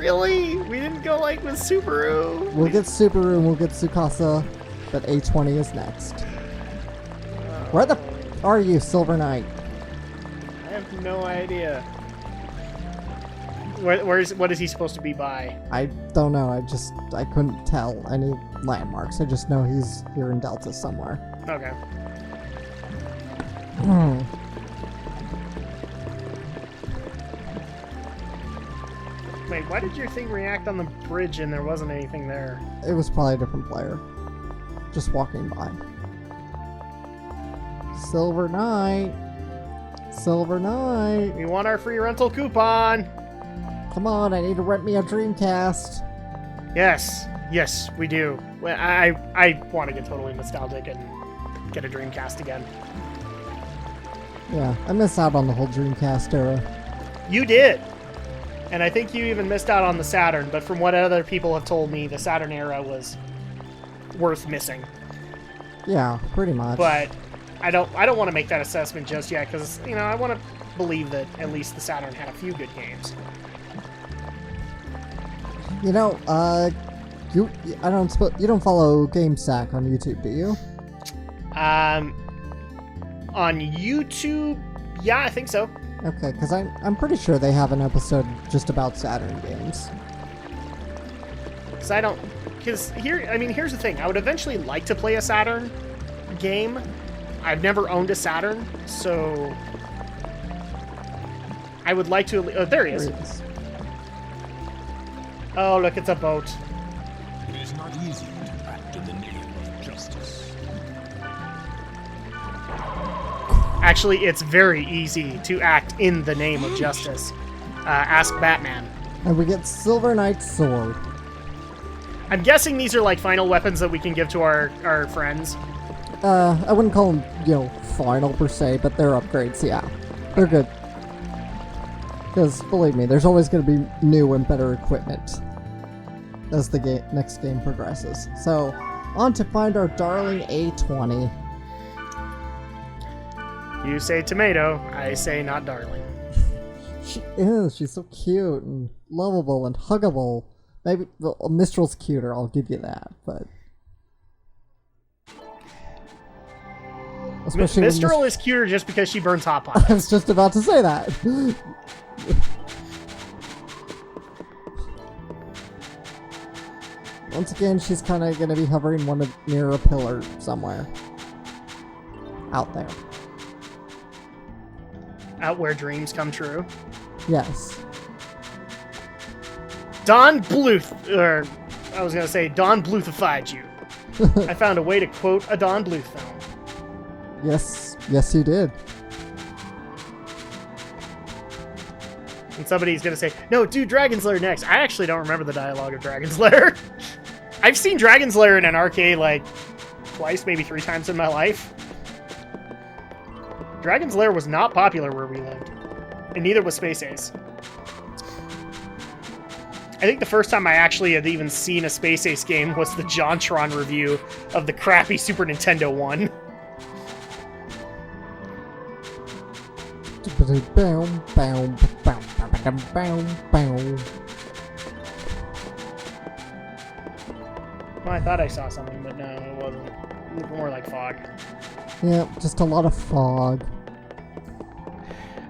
Really? We didn't go like with Subaru? We'll get Subaru and we'll get Tsukasa, but A20 is next. Where the are you, Silver Knight? I have no idea. What is he supposed to be by? I don't know. I couldn't tell any landmarks. I just know he's here in Delta somewhere. Okay. Wait, why did your thing react on the bridge and there wasn't anything there? It was probably a different player. Just walking by. Silver Knight. Silver Knight. We want our free rental coupon. Come on, I need to rent me a Dreamcast. Yes, we do. I want to get totally nostalgic and get a Dreamcast again. Yeah, I missed out on the whole Dreamcast era. You did. And I think you even missed out on the Saturn, but from what other people have told me, the Saturn era was worth missing. Yeah, pretty much. But I don't want to make that assessment just yet, because, I want to believe that at least the Saturn had a few good games. You don't follow GameStack on YouTube, do you? On YouTube, yeah, I think so. Okay, because I'm pretty sure they have an episode just about Saturn games. Because here's the thing. I would eventually like to play a Saturn game. I've never owned a Saturn, so I would like to. Oh, there he is. Oh, look, it's a boat. It is not easy to act in the name of justice. Actually, it's very easy to act in the name of justice. Ask Batman. And we get Silver Knight's sword. I'm guessing these are like final weapons that we can give to our friends. I wouldn't call them, final per se, but they're upgrades, yeah. They're good. Because, believe me, there's always going to be new and better equipment as the next game progresses. So, on to find our darling A20. You say tomato, I say not darling. She is. She's so cute and lovable and huggable. Maybe Mistral's cuter, I'll give you that, but... Mistral is cuter just because she burns Hot Pockets. I was just about to say that. Once again, she's kind of going to be hovering near a pillar somewhere. Out there. Out where dreams come true. Yes. Don Bluth Bluthified you. I found a way to quote a Don Bluth film. Yes, you did. And somebody's gonna say, no, do Dragon's Lair next. I actually don't remember the dialogue of Dragon's Lair. I've seen Dragon's Lair in an arcade like twice, maybe 3 times in my life. Dragon's Lair was not popular where we lived. And neither was Space Ace. I think the first time I actually had even seen a Space Ace game was the JonTron review of the crappy Super Nintendo one. Well, I thought I saw something, but no, it wasn't. It looked more like fog. Yeah, just a lot of fog.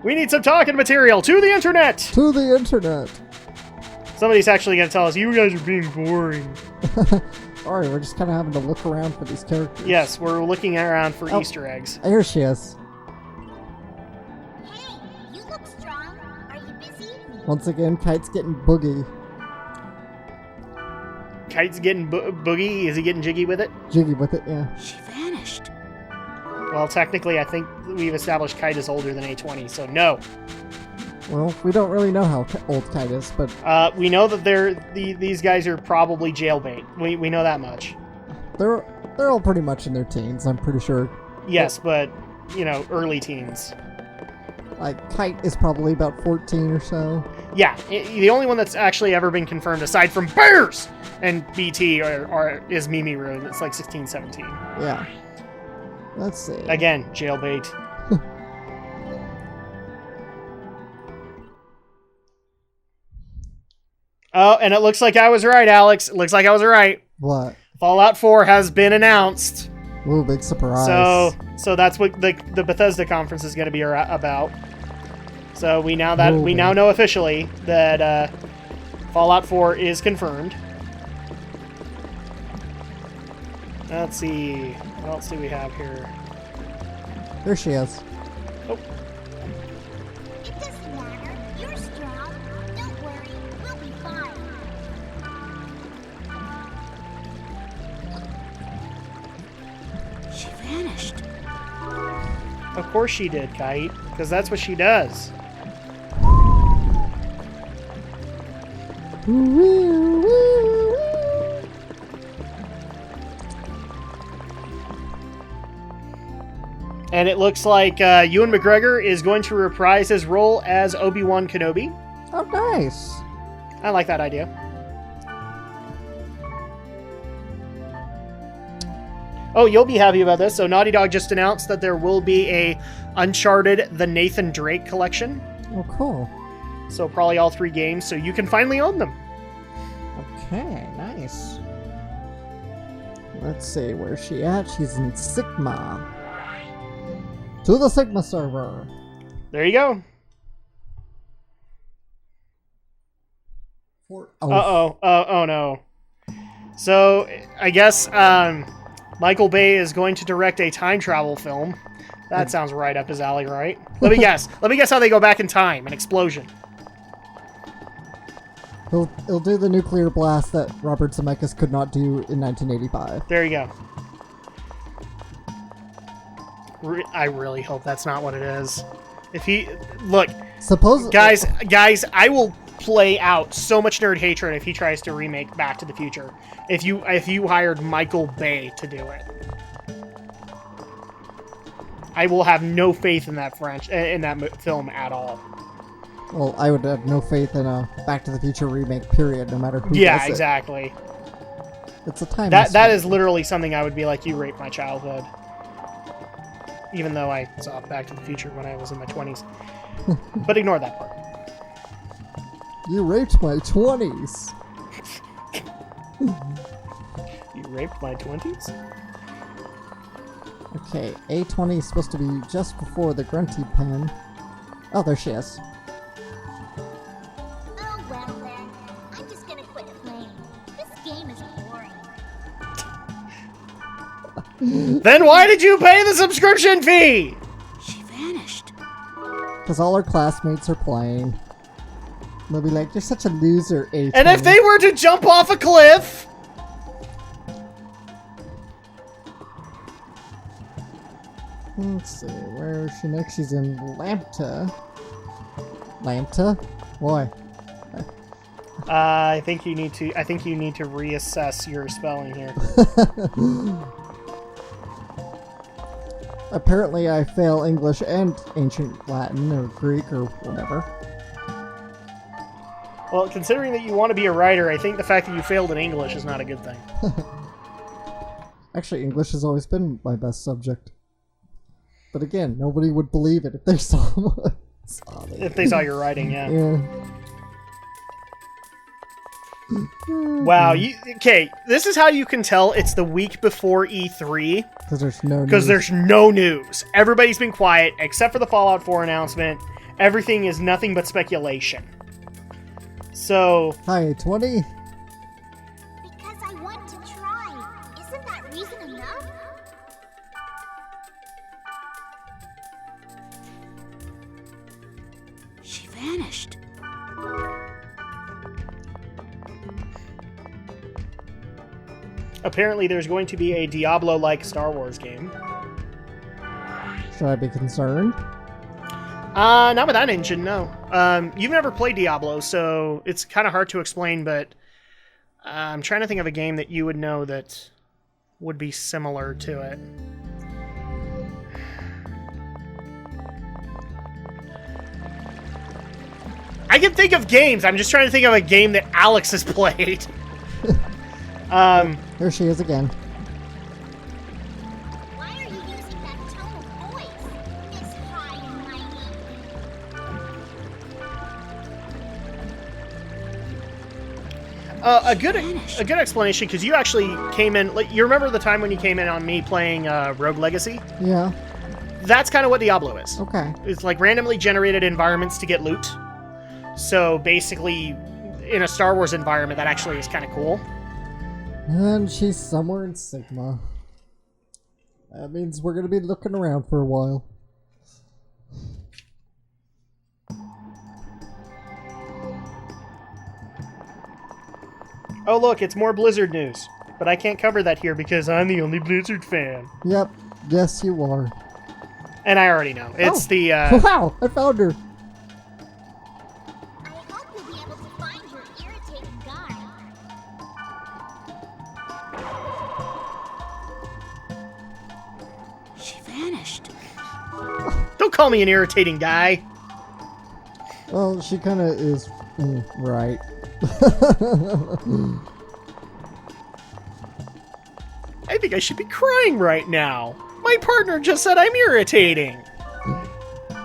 We need some talking material! To the internet! To the internet! Somebody's actually going to tell us, you guys are being boring. Alright, we're just kind of having to look around for these characters. Yes, we're looking around for Easter eggs. Here she is. Hey, you look strong. Are you busy? Once again, Kite's getting boogie. Kite's getting boogie? Is he getting jiggy with it? Jiggy with it, yeah. She vanished. Well, technically, I think we've established Kite is older than A20, so no. Well, we don't really know how old Kite is, but... we know that these guys are probably jailbait. We know that much. They're all pretty much in their teens, I'm pretty sure. Yes, but, early teens. Like, Kite is probably about 14 or so. Yeah, the only one that's actually ever been confirmed, aside from Bears and BT, is Mimiru. It's like 16, 17. Yeah. Let's see. Again, jailbait. Oh, and it looks like I was right, Alex. It looks like I was right. What? Fallout 4 has been announced. Ooh, big surprise. So that's what the Bethesda conference is going to be about. So we now know officially that Fallout 4 is confirmed. Let's see. What else do we have here? There she is. Oh, It doesn't matter. You're strong. Don't worry. We'll be fine. She vanished. of course she did, Kite, because that's what she does. And it looks like Ewan McGregor is going to reprise his role as Obi-Wan Kenobi. Oh, nice. I like that idea. Oh, you'll be happy about this. So Naughty Dog just announced that there will be a Uncharted The Nathan Drake collection. Oh, cool. So probably all 3 games, so you can finally own them. Okay, nice. Let's see, where's she at? She's in Sigma. To the Sigma server. There you go. Oh, Oh no. So I guess Michael Bay is going to direct a time travel film. That sounds right up his alley, right? Let me guess. Let me guess how they go back in time. An explosion. He'll do the nuclear blast that Robert Zemeckis could not do in 1985. There you go. I really hope that's not what it is. If he... Look, Suppose... guys, I will play out so much nerd hatred if he tries to remake Back to the Future. If you hired Michael Bay to do it. I will have no faith in that film at all. Well, I would have no faith in a Back to the Future remake, period, no matter who Yeah, does it. exactly. It's a time That is literally something I would be like, you raped my childhood. Even though I saw Back to the Future when I was in my 20s. But ignore that part. You raped my 20s. You raped my 20s? Okay, A20 is supposed to be just before the grunty pen. Oh, there she is. Oh, well then. I'm just gonna quit playing. This game is boring. Then why did you pay the subscription fee? She vanished. Because all our classmates are playing. They'll be like, you're such a loser, A20. And if they were to jump off a cliff? Let's see, where is she next? She's in Lambda. Lambda? Boy. I think you need to reassess your spelling here. Apparently I fail English and Ancient Latin or Greek or whatever. Well, considering that you want to be a writer, I think the fact that you failed in English is not a good thing. Actually, English has always been my best subject. But again, nobody would believe it if they saw me. If they saw your writing, yeah. Yeah. Wow, okay, this is how you can tell it's the week before E3. Because there's no news. Because there's no news. Everybody's been quiet, except for the Fallout 4 announcement. Everything is nothing but speculation. So... Hi, 20. Because I want to try. Isn't that reason enough? She vanished. apparently there's going to be a Diablo-like Star Wars game. Should I be concerned? Not with that engine, no. You've never played Diablo, so it's kind of hard to explain, but I'm trying to think of a game that you would know that would be similar to it. I can think of games. I'm just trying to think of a game that Alex has played. There she is again. Why are you using that tone of voice, Miss High and Mighty? A good explanation, because you actually came in. Like, you remember the time when you came in on me playing Rogue Legacy? Yeah. That's kind of what Diablo is. Okay. It's like randomly generated environments to get loot. So basically, in a Star Wars environment, that actually is kind of cool. And she's somewhere in Sigma. That means we're gonna be looking around for a while. Oh look, it's more Blizzard news. But I can't cover that here because I'm the only Blizzard fan. Yep. Yes, you are. And I already know. It's the, Wow! I found her! I hope you'll be able to find your irritating guy. She vanished. Don't call me an irritating guy. Well, she kinda is... right. I think I should be crying right now. My partner just said I'm irritating.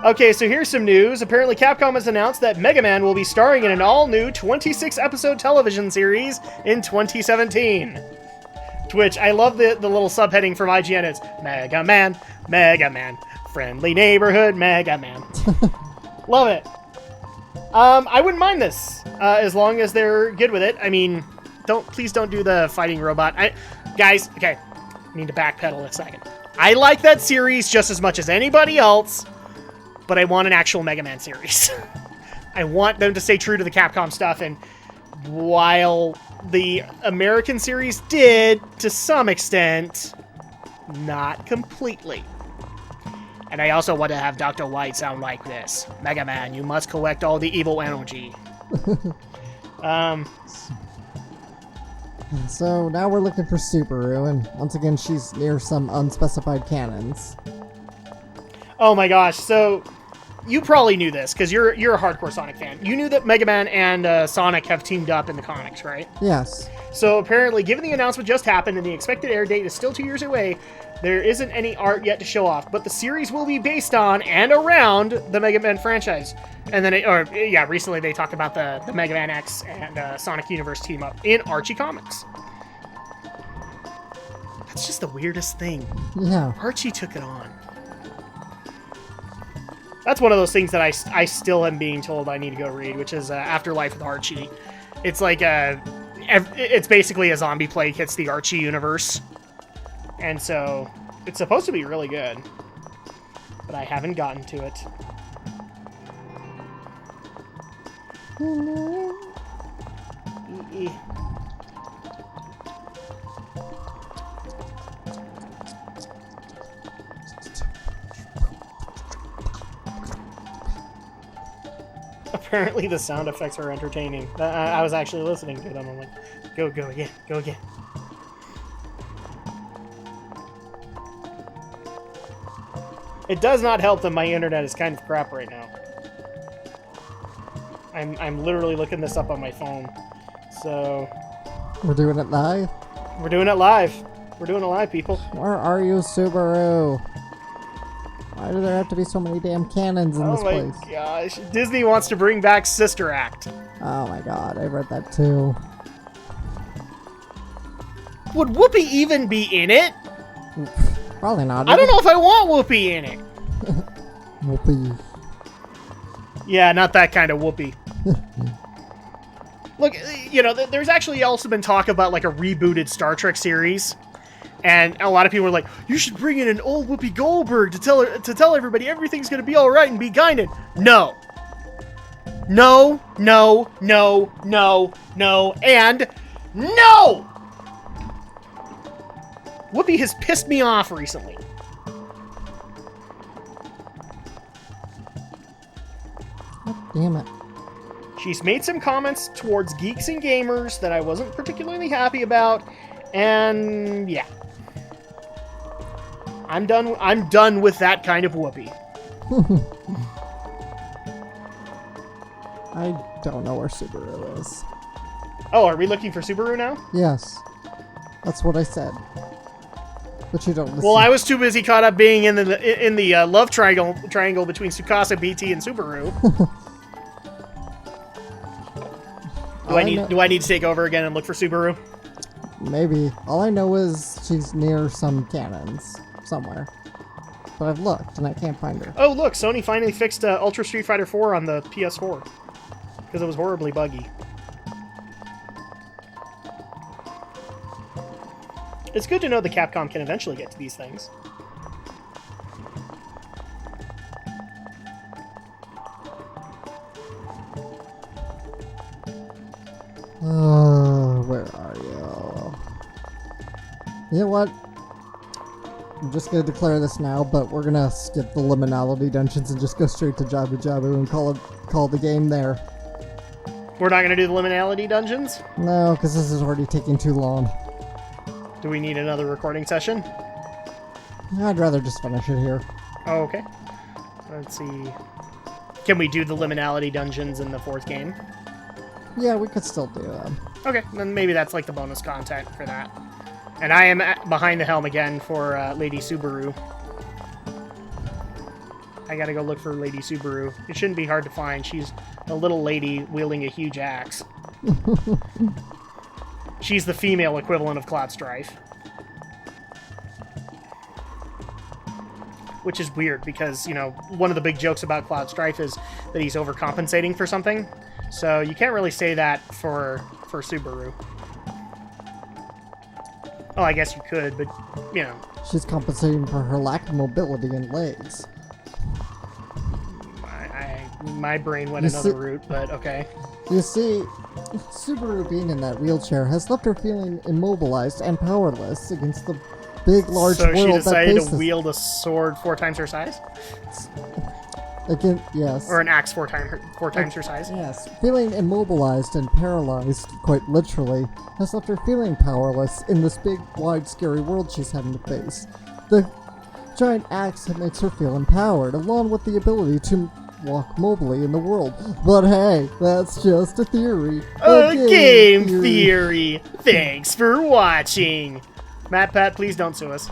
Okay, so here's some news. Apparently Capcom has announced that Mega Man will be starring in an all-new 26-episode television series in 2017. To which I love the little subheading from IGN. It's Mega Man, friendly neighborhood Mega Man. Love it. I wouldn't mind this, as long as they're good with it. I mean, please don't do the fighting robot. Guys, okay, I need to backpedal a second. I like that series just as much as anybody else, but I want an actual Mega Man series. I want them to stay true to the Capcom stuff, and while the American series did, to some extent, not completely. And I also want to have Dr. White sound like this. Mega Man, you must collect all the evil energy. So now we're looking for Subaru, and once again she's near some unspecified cannons. Oh my gosh, so you probably knew this, because you're a hardcore Sonic fan. You knew that Mega Man and Sonic have teamed up in the comics, right? Yes. So apparently, given the announcement just happened and the expected air date is still 2 years away, there isn't any art yet to show off, but the series will be based on and around the Mega Man franchise. And then, recently they talked about the Mega Man X and Sonic Universe team up in Archie Comics. That's just the weirdest thing. Yeah. Archie took it on. That's one of those things that I still am being told I need to go read, which is Afterlife with Archie. It's like it's basically a zombie plague hits the Archie universe. And so, it's supposed to be really good. But I haven't gotten to it. Apparently the sound effects are entertaining. I was actually listening to them. I'm like, go again, go again. It does not help that my internet is kind of crap right now. I'm literally looking this up on my phone. So... We're doing it live? We're doing it live. We're doing it live, people. Where are you, Subaru? Why do there have to be so many damn cannons in this place? Oh my gosh. Disney wants to bring back Sister Act. Oh my god, I read that too. Would Whoopi even be in it? Probably not. I don't know if I want Whoopi in it. Whoopi. Yeah, not that kind of Whoopi. Look, you know, there's actually also been talk about like a rebooted Star Trek series. And a lot of people were like, you should bring in an old Whoopi Goldberg to tell everybody everything's going to be all right and be kind. And no. No, no, no, no, no, and no! Whoopi has pissed me off recently. God damn it. She's made some comments towards geeks and gamers that I wasn't particularly happy about, and yeah. I'm done with that kind of Whoopi. I don't know where Subaru is. Oh, are we looking for Subaru now? Yes. That's what I said. But you don't listen. Well, I was too busy caught up being in the love triangle between Tsukasa, BT, and Subaru. Do I need to take over again and look for Subaru? Maybe. All I know is she's near some cannons somewhere. But I've looked and I can't find her. Oh, look, Sony finally fixed Ultra Street Fighter 4 on the PS4 because it was horribly buggy. It's good to know that Capcom can eventually get to these things. Where are you? You know what? I'm just gonna declare this now, but we're gonna skip the liminality dungeons and just go straight to Jabu Jabu and call the game there. We're not going to do the liminality dungeons? No, because this is already taking too long. Do we need another recording session? I'd rather just finish it here. Oh, okay. Let's see. Can we do the liminality dungeons in the 4th game? Yeah, we could still do them. Okay, then maybe that's like the bonus content for that. And I am behind the helm again for Lady Subaru. I gotta go look for Lady Subaru. It shouldn't be hard to find. She's a little lady wielding a huge axe. She's the female equivalent of Cloud Strife. Which is weird because, you know, one of the big jokes about Cloud Strife is that he's overcompensating for something. So you can't really say that for Subaru. Oh, I guess you could, but, you know. She's compensating for her lack of mobility and legs. My brain went another route, but okay. You see, Subaru being in that wheelchair has left her feeling immobilized and powerless against the big, large world that faces. So she decided to wield a sword 4 times her size? Again, yes. Or an axe 4 times her size? Yes. Feeling immobilized and paralyzed, quite literally, has left her feeling powerless in this big, wide, scary world she's having to face. The giant axe that makes her feel empowered, along with the ability to walk mobily in the world. But hey, that's just a theory. A game theory. Thanks for watching. Matt Pat, please don't sue us.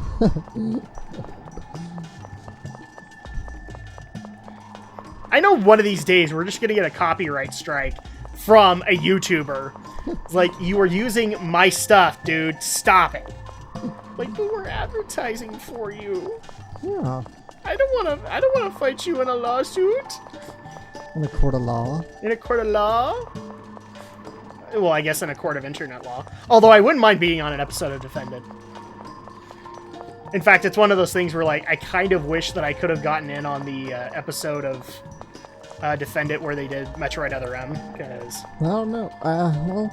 I know one of these days we're just going to get a copyright strike from a YouTuber. It's like, you are using my stuff, dude. Stop it. Like, but we're advertising for you. Yeah. I don't want to fight you in a lawsuit. In a court of law? In a court of law? Well, I guess in a court of internet law. Although I wouldn't mind being on an episode of Defended. In fact, it's one of those things where, like, I kind of wish that I could have gotten in on the episode of Defended where they did Metroid Other M, because... I don't know. Well,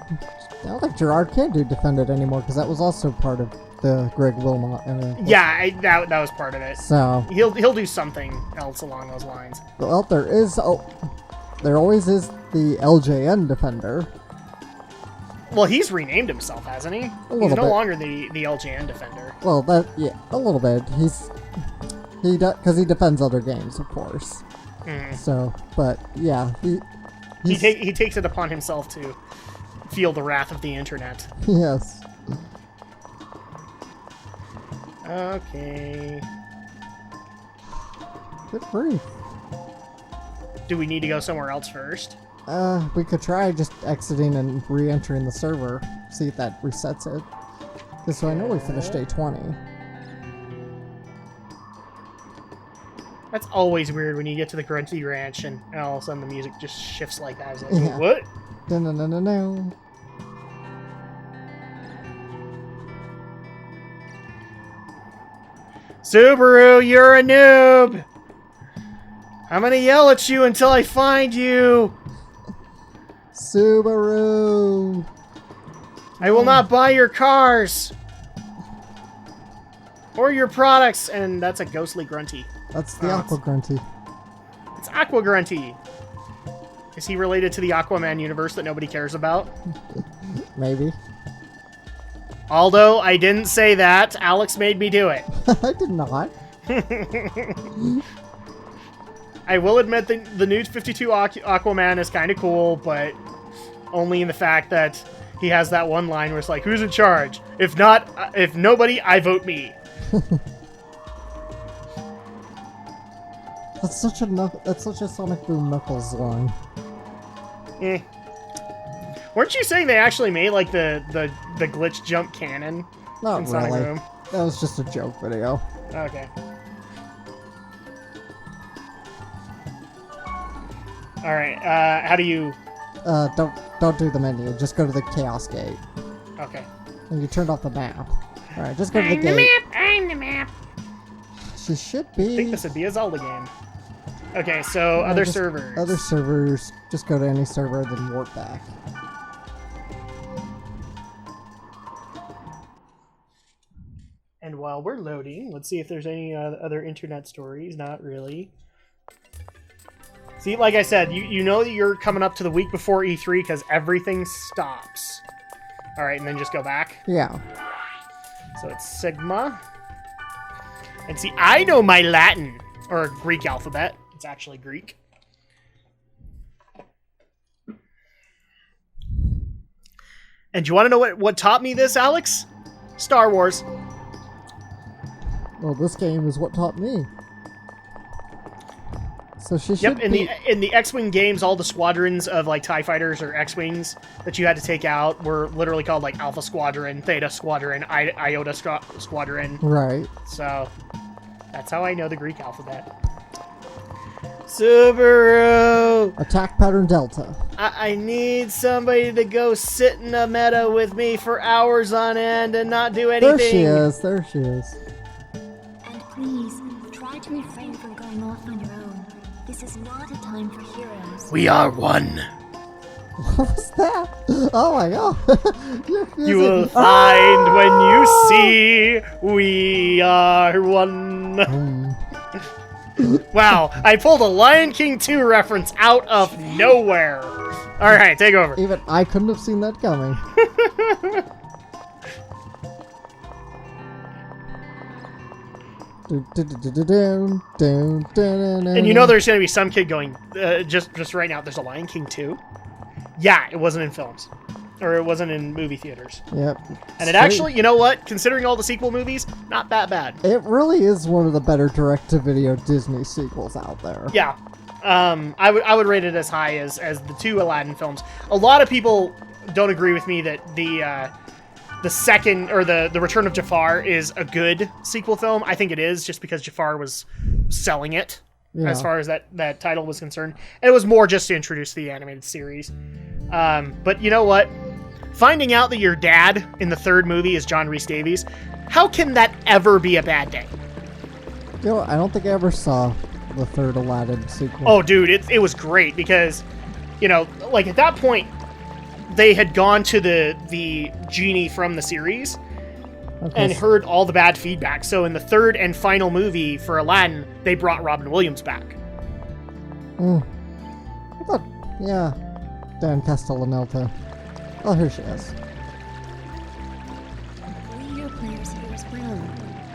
I don't think Gerard can do Defended anymore, because that was also part of the Greg Wilmot. Yeah, that was part of it. So he'll do something else along those lines. Well, there always is the LJN Defender. Well, he's renamed himself, hasn't he? He's no longer the LJN Defender. Well, a little bit. Because he defends other games, of course. Mm. So, but yeah, he takes it upon himself to feel the wrath of the internet. Yes. Okay. Good grief. Do we need to go somewhere else first? We could try just exiting and re-entering the server. See if that resets it. Because so I know we finished day 20. That's always weird when you get to the Grunty Ranch and all of a sudden the music just shifts like that. It's like, Yeah. What? No. Subaru, you're a noob! I'm gonna yell at you until I find you! Subaru! I will not buy your cars! Or your products! And that's a ghostly Grunty. That's the Aqua Grunty. It's Aqua Grunty! Is he related to the Aquaman universe that nobody cares about? Maybe. Aldo, I didn't say that. Alex made me do it. I did not. I will admit the new 52 Aquaman is kind of cool, but only in the fact that he has that one line where it's like, who's in charge? If nobody, I vote me. That's such a Sonic Boom Knuckles line. Weren't you saying they actually made like the glitch jump cannon Not in Sonic really. Boom? That was just a joke video. Okay. All right. How do you? Don't do the menu. Just go to the Chaos Gate. Okay. And you turned off the map. All right, just go to the I'm gate. the map. I'm the map. She should I be. think this would be a Zelda game. Okay, so other just servers. Other servers. Just go to any server, then warp back. And while we're loading, let's see if there's any other internet stories. Not really. See, like I said, you know that you're coming up to the week before E3 because everything stops. All right, and then just go back. Yeah. So it's Sigma. And see, I know my Latin, or Greek alphabet. It's actually Greek. And do you want to know what taught me this, Alex? Star Wars. Well, this game is what taught me. So she should Yep, be... in the X-Wing games, all the squadrons of like TIE fighters or X-Wings that you had to take out were literally called like Alpha Squadron, Theta Squadron, Iota Squadron. Right. So that's how I know the Greek alphabet. Subaru! Attack pattern Delta. I need somebody to go sit in a meadow with me for hours on end and not do anything. There she is. There she is. And please, try to refrain from going off on your own. This is not a time for heroes. We are one. What was that? Oh my god. You will find when you see we are one. Wow, I pulled a Lion King 2 reference out of nowhere. All right, take over. Even I couldn't have seen that coming. And you know there's going to be some kid going, just right now, there's a Lion King 2? Yeah, it wasn't in films. Or it wasn't in movie theaters. Yep. And it actually, you know what? Considering all the sequel movies, not that bad. It really is one of the better direct-to-video Disney sequels out there. Yeah. I would rate it as high as the two Aladdin films. A lot of people don't agree with me that the second, or the Return of Jafar is a good sequel film. I think it is, just because Jafar was selling it, as far as that title was concerned. And it was more just to introduce the animated series. But you know what? Finding out that your dad in the third movie is John Rhys Davies, how can that ever be a bad day? You know, I don't think I ever saw the third Aladdin sequel. Oh, dude, it was great because, you know, like at that point, they had gone to the genie from the series and heard all the bad feedback. So in the third and final movie for Aladdin, they brought Robin Williams back. I thought, yeah, Dan Castellaneta. Oh, here she is. We are players here as well.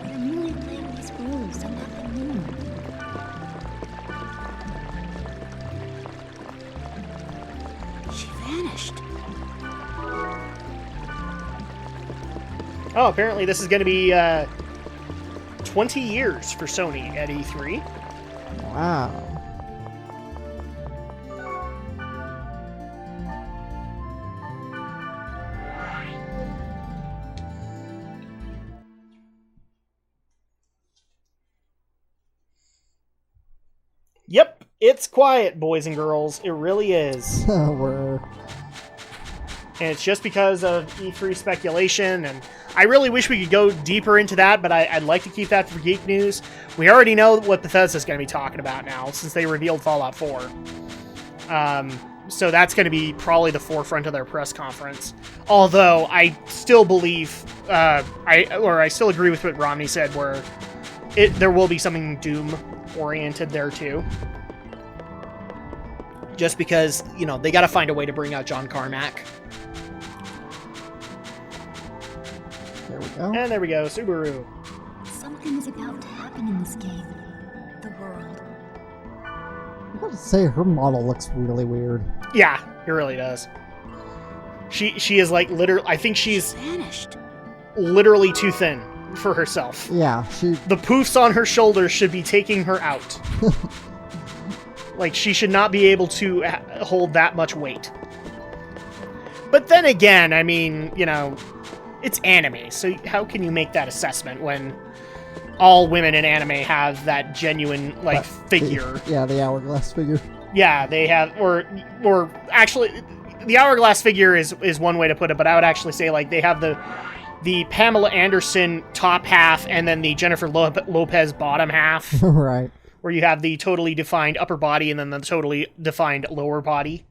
We are merely playing these rules and nothing new. She vanished. Oh, apparently this is going to be 20 years for Sony at E3. Wow. Yep, it's quiet, boys and girls. It really is. We're... And it's just because of E3 speculation, and I really wish we could go deeper into that, but I'd like to keep that for Geek News. We already know what Bethesda's going to be talking about now, since they revealed Fallout 4. So that's going to be probably the forefront of their press conference. Although, I still believe, I still agree with what Romney said, where there will be something Doom-oriented there, too. Just because, you know, they got to find a way to bring out John Carmack. There we go. And there we go, Subaru. Something is about to happen in this game. The world. I gotta say, her model looks really weird. Yeah, it really does. She is like literally. I think she's Vanished. literally too thin for herself. Yeah, The poofs on her shoulders should be taking her out. Like, she should not be able to hold that much weight. But then again, I mean, you know, it's anime, so how can you make that assessment when all women in anime have that genuine, like, figure? The hourglass figure. Yeah, they have, or actually, the hourglass figure is one way to put it, but I would actually say, like, they have the Pamela Anderson top half and then the Jennifer Lopez bottom half. Right. Where you have the totally defined upper body and then the totally defined lower body.